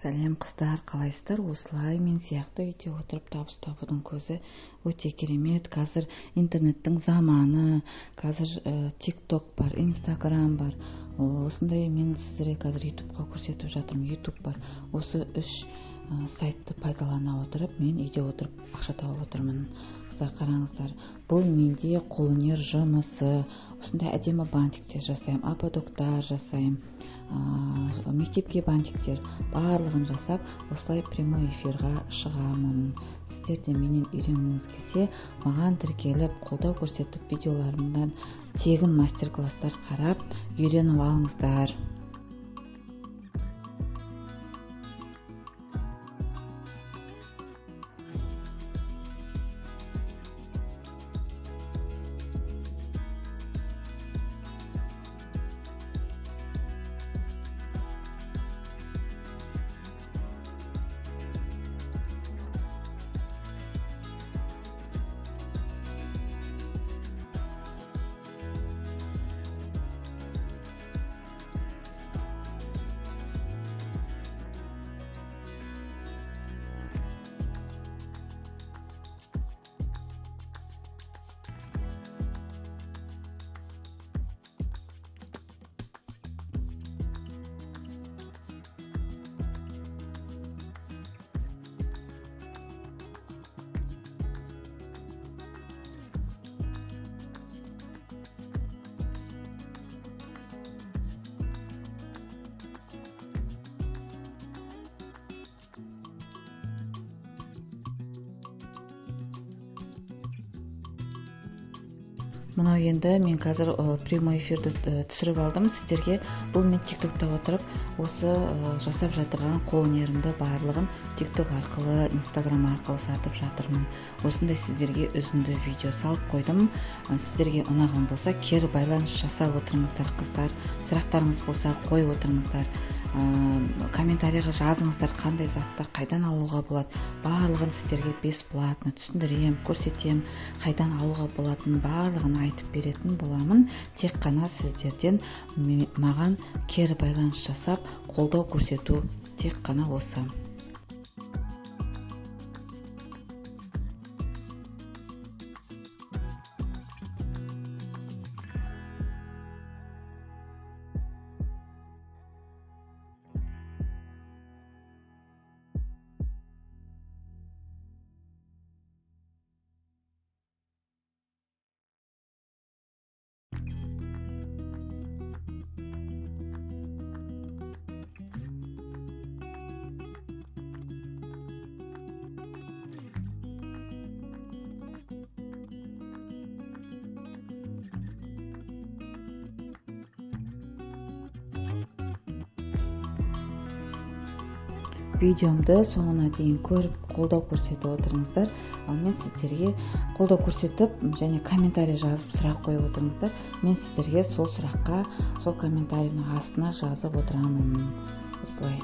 Сәлем қыздар, қалайсыздар? Осылай мен сияқты үйде отырып табыс табудың көзі өте керемет. Қазір интернеттің заманы, қазір TikTok бар, Instagram бар. Осындай мен сіздерге қазір YouTube-ға көрсетіп жатырмын. YouTube бар. Осы үш сайтты пайдалана отырып, мен үйде отырып ақша тауып отырмын. Қыздар, қараңыздар. Бұл менде қолөнер жұмысы. Осындай әдемі бантиктер жасаймын, ападоктар жасаймын. Мектепке бантиктер барлығын жасап, осылай прямой эфирға шығамын. Сіздер де менен үйренгіңіз келсе, маған тіркеліп, қолдау көрсетіп, видеоларымдан тегін мастер-класстар қарап, үйреніп алыңыздар. Мынау енді мен қазір прямой эфирді түсіріп алдым. Сіздерге бұл мен TikTok'та отырып, осы жасап жатырған қолөнерімді барлығын TikTok арқылы, Instagram арқылы сатып жатырмын. Осындай сіздерге үзінді видео салып қойдым. Сіздерге ұнаған болса, кері байланыс жасап отырыңыздар, қыздар. Сұрақтарыңыз болса, қойып отырыңыздар. Комментарийға жазыңыздар, қандай затты қайдан алуға болады. Барлығын сіздерге бесплатно түсіндірем, көрсетем, қайдан алуға болатын барлығын айтып беретін боламын. Тек қана сіздерден маған кері байланыс жасап, қолдау көрсету тек қана осы. Видеомды соңына дейін көріп, қолдау көрсетіп отырыңыздар. Ал мен сіздерге қолдау көрсетіп, және комментарий жазып, сұрақ қойып отырыңыздар. Мен сіздерге сол сұраққа, сол комментарийдің астына жазып отырамын. Осылай.